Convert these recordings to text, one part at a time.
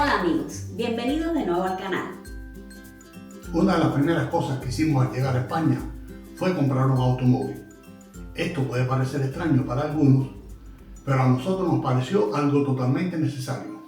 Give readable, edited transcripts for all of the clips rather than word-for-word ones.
Hola amigos, bienvenidos de nuevo al canal. Una de las primeras cosas que hicimos al llegar a España fue comprar un automóvil. Esto puede parecer extraño para algunos, pero a nosotros nos pareció algo totalmente necesario.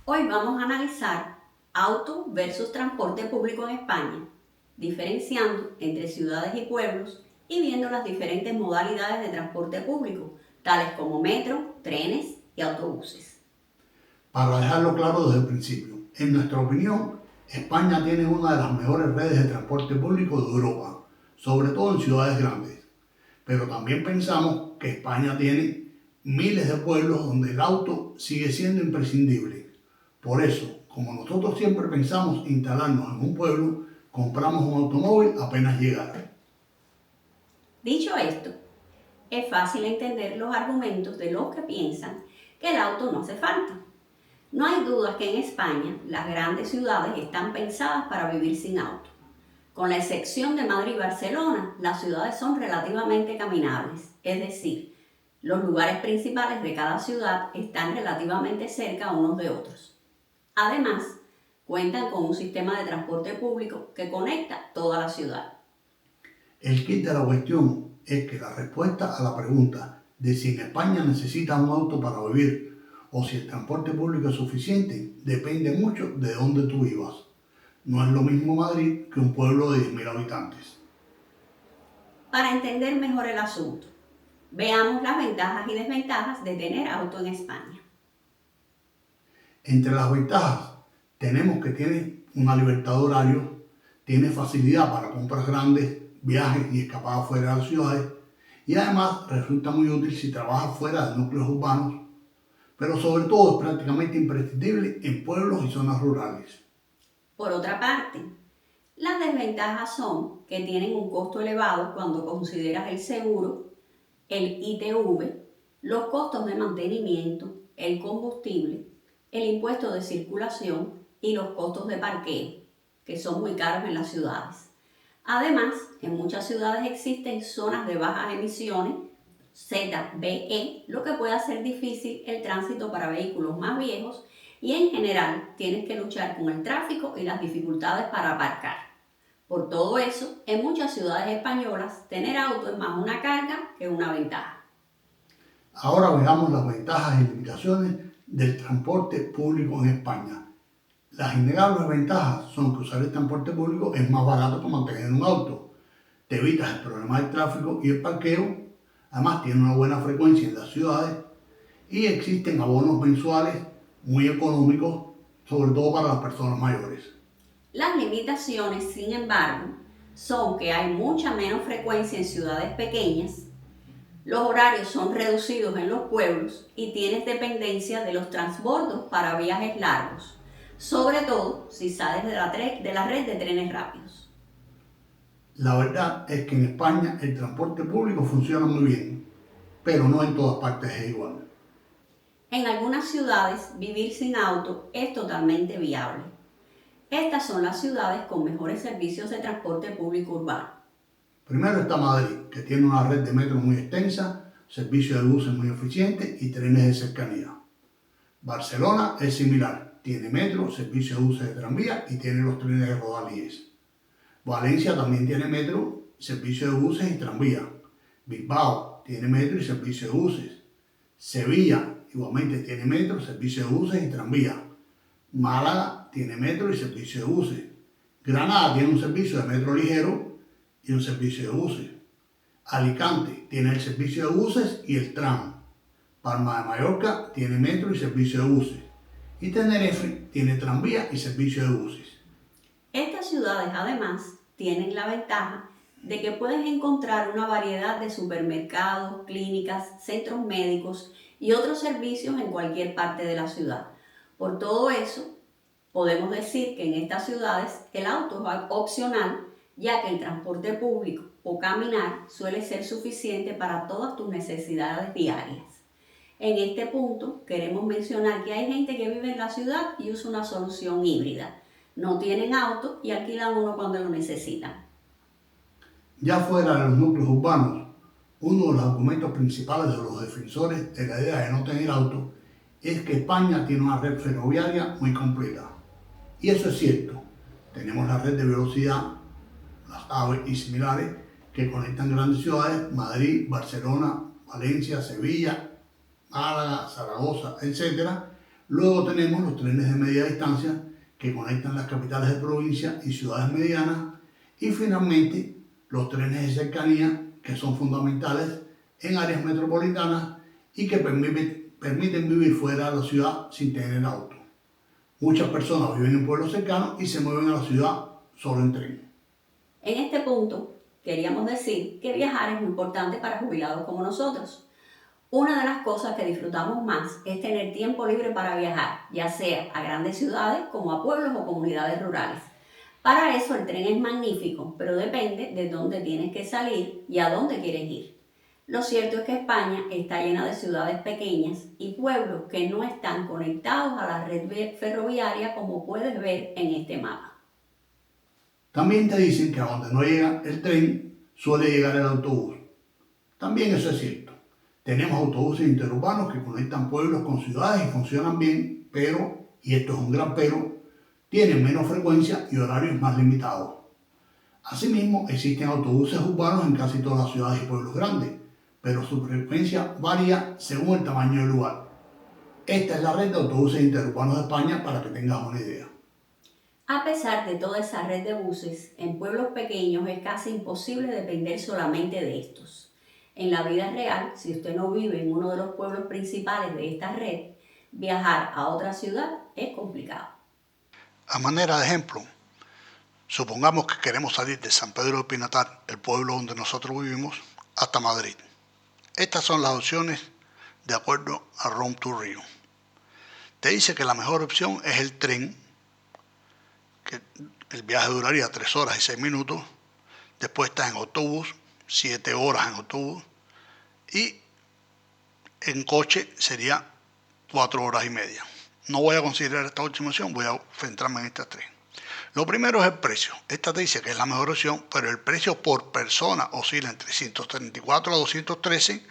Hoy vamos a analizar auto versus transporte público en España, diferenciando entre ciudades y pueblos y viendo las diferentes modalidades de transporte público, tales como metro, trenes y autobuses. Para dejarlo claro desde el principio, en nuestra opinión, España tiene una de las mejores redes de transporte público de Europa, sobre todo en ciudades grandes. Pero también pensamos que España tiene miles de pueblos donde el auto sigue siendo imprescindible. Por eso, como nosotros siempre pensamos instalarnos en un pueblo, compramos un automóvil apenas llegar. Dicho esto, es fácil entender los argumentos de los que piensan que el auto no hace falta. No hay duda que en España las grandes ciudades están pensadas para vivir sin auto. Con la excepción de Madrid y Barcelona, las ciudades son relativamente caminables, es decir, los lugares principales de cada ciudad están relativamente cerca unos de otros. Además, cuentan con un sistema de transporte público que conecta toda la ciudad. El kit de la cuestión es que la respuesta a la pregunta de si en España necesitas un auto para vivir o si el transporte público es suficiente depende mucho de dónde tú vivas. No es lo mismo Madrid que un pueblo de 10.000 habitantes. Para entender mejor el asunto, veamos las ventajas y desventajas de tener auto en España. Entre las ventajas tenemos que tiene una libertad de horario, tiene facilidad para compras grandes, viajes y escapadas fuera de las ciudades y además resulta muy útil si trabajas fuera de núcleos urbanos, pero sobre todo es prácticamente imprescindible en pueblos y zonas rurales. Por otra parte, las desventajas son que tienen un costo elevado cuando consideras el seguro, el ITV, los costos de mantenimiento, el combustible, el impuesto de circulación y los costos de parqueo, que son muy caros en las ciudades. Además, en muchas ciudades existen zonas de bajas emisiones, ZBE, lo que puede hacer difícil el tránsito para vehículos más viejos y en general tienes que luchar con el tráfico y las dificultades para aparcar. Por todo eso, en muchas ciudades españolas, tener auto es más una carga que una ventaja. Ahora veamos las ventajas y limitaciones del transporte público en España. Las innegables ventajas son que usar el transporte público es más barato que mantener un auto. Te evitas el problema del tráfico y el parqueo. Además, tiene una buena frecuencia en las ciudades y existen abonos mensuales muy económicos, sobre todo para las personas mayores. Las limitaciones, sin embargo, son que hay mucha menos frecuencia en ciudades pequeñas, los horarios son reducidos en los pueblos y tienes dependencia de los transbordos para viajes largos, sobre todo si sales de la red de trenes rápidos. La verdad es que en España el transporte público funciona muy bien, pero no en todas partes es igual. En algunas ciudades, vivir sin auto es totalmente viable. Estas son las ciudades con mejores servicios de transporte público urbano. Primero está Madrid, que tiene una red de metro muy extensa, servicios de buses muy eficientes y trenes de cercanía. Barcelona es similar, tiene metro, servicios de buses de tranvía y tiene los trenes de rodalíes. Valencia también tiene metro, servicio de buses y tranvía. Bilbao tiene metro y servicio de buses. Sevilla igualmente tiene metro, servicio de buses y tranvía. Málaga tiene metro y servicio de buses. Granada tiene un servicio de metro ligero y un servicio de buses. Alicante tiene el servicio de buses y el tram. Palma de Mallorca tiene metro y servicio de buses. Y Tenerife tiene tranvía y servicio de buses. Estas ciudades además tienen la ventaja de que puedes encontrar una variedad de supermercados, clínicas, centros médicos y otros servicios en cualquier parte de la ciudad. Por todo eso, podemos decir que en estas ciudades el auto es opcional, ya que el transporte público o caminar suele ser suficiente para todas tus necesidades diarias. En este punto queremos mencionar que hay gente que vive en la ciudad y usa una solución híbrida. No tienen auto y alquilan uno cuando lo necesitan. Ya fuera de los núcleos urbanos, uno de los argumentos principales de los defensores de la idea de no tener auto es que España tiene una red ferroviaria muy completa. Y eso es cierto. Tenemos la red de velocidad, las AVE y similares, que conectan grandes ciudades, Madrid, Barcelona, Valencia, Sevilla, Málaga, Zaragoza, etc. Luego tenemos los trenes de media distancia que conectan las capitales de provincia y ciudades medianas. Y finalmente, los trenes de cercanía que son fundamentales en áreas metropolitanas y que permiten vivir fuera de la ciudad sin tener auto. Muchas personas viven en pueblos cercanos y se mueven a la ciudad solo en tren. En este punto, queríamos decir que viajar es muy importante para jubilados como nosotros. Una de las cosas que disfrutamos más es tener tiempo libre para viajar, ya sea a grandes ciudades como a pueblos o comunidades rurales. Para eso el tren es magnífico, pero depende de dónde tienes que salir y a dónde quieres ir. Lo cierto es que España está llena de ciudades pequeñas y pueblos que no están conectados a la red ferroviaria como puedes ver en este mapa. También te dicen que a donde no llega el tren suele llegar el autobús. También eso es cierto. Tenemos autobuses interurbanos que conectan pueblos con ciudades y funcionan bien, pero, y esto es un gran pero, tienen menos frecuencia y horarios más limitados. Asimismo, existen autobuses urbanos en casi todas las ciudades y pueblos grandes, pero su frecuencia varía según el tamaño del lugar. Esta es la red de autobuses interurbanos de España para que tengas una idea. A pesar de toda esa red de buses, en pueblos pequeños es casi imposible depender solamente de estos. En la vida real, si usted no vive en uno de los pueblos principales de esta red, viajar a otra ciudad es complicado. A manera de ejemplo, supongamos que queremos salir de San Pedro de Pinatar, el pueblo donde nosotros vivimos, hasta Madrid. Estas son las opciones de acuerdo a Rome to Rio. Te dice que la mejor opción es el tren, que el viaje duraría 3 horas y 6 minutos. Después estás en autobús, 7 horas en autobús. Y en coche sería 4 horas y media. No voy a considerar esta última opción, voy a centrarme en estas tres. Lo primero es el precio. Esta te dice que es la mejor opción, pero el precio por persona oscila entre 134 a 213,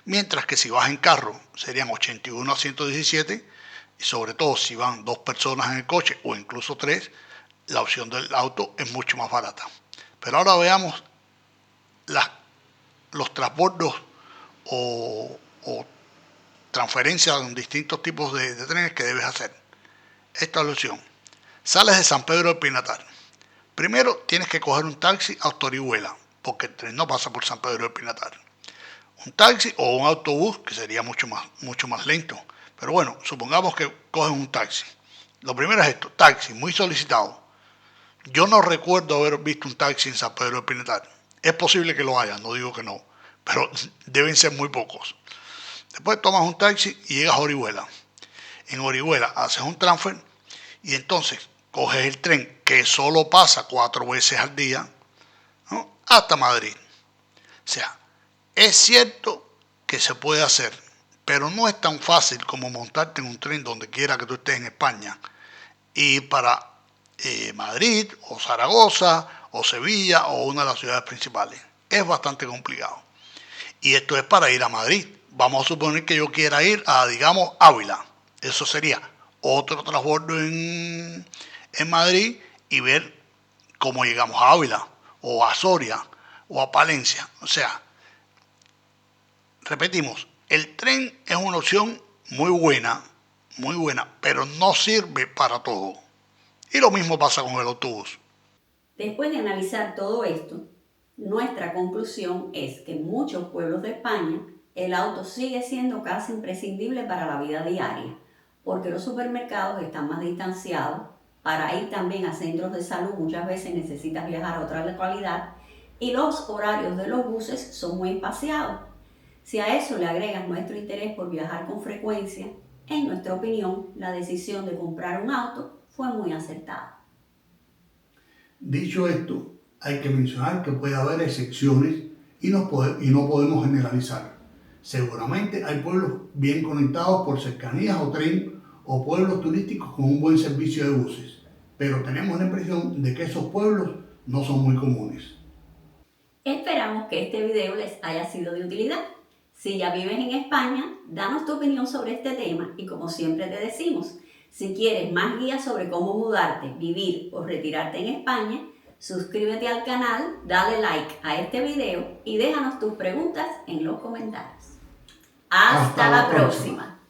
mientras que si vas en carro serían 81 a 117, y sobre todo si van 2 personas en el coche o incluso 3, la opción del auto es mucho más barata. Pero ahora veamos los transbordos o transferencias en distintos tipos de trenes que debes hacer. Esta es la opción. Sales de San Pedro de Pinatar. Primero tienes que coger un taxi hasta Orihuela, porque el tren no pasa por San Pedro de Pinatar. Un taxi o un autobús, que sería mucho más lento. Pero bueno, supongamos que coges un taxi. Lo primero es esto, taxi, muy solicitado. Yo no recuerdo haber visto un taxi en San Pedro de Pinatar. Es posible que lo haya, no digo que no, pero deben ser muy pocos. Después tomas un taxi y llegas a Orihuela. En Orihuela haces un transfer y entonces coges el tren que solo pasa 4 veces al día, ¿no?, hasta Madrid. O sea, es cierto que se puede hacer, pero no es tan fácil como montarte en un tren donde quiera que tú estés en España y para Madrid o Zaragoza o Sevilla o una de las ciudades principales. Es bastante complicado. Y esto es para ir a Madrid. Vamos a suponer que yo quiera ir a, digamos, Ávila. Eso sería otro transbordo en Madrid y ver cómo llegamos a Ávila o a Soria o a Palencia. O sea, repetimos, el tren es una opción muy buena, pero no sirve para todo. Y lo mismo pasa con el autobús. Después de analizar todo esto, nuestra conclusión es que en muchos pueblos de España el auto sigue siendo casi imprescindible para la vida diaria, porque los supermercados están más distanciados. Para ir también a centros de salud muchas veces necesitas viajar a otra localidad y los horarios de los buses son muy espaciados. Si a eso le agregas nuestro interés por viajar con frecuencia, en nuestra opinión, la decisión de comprar un auto fue muy acertada. Dicho esto, hay que mencionar que puede haber excepciones y no podemos generalizar. Seguramente hay pueblos bien conectados por cercanías o tren o pueblos turísticos con un buen servicio de buses, pero tenemos la impresión de que esos pueblos no son muy comunes. Esperamos que este video les haya sido de utilidad. Si ya vives en España, danos tu opinión sobre este tema y como siempre te decimos, si quieres más guías sobre cómo mudarte, vivir o retirarte en España, suscríbete al canal, dale like a este video y déjanos tus preguntas en los comentarios. ¡Hasta la próxima!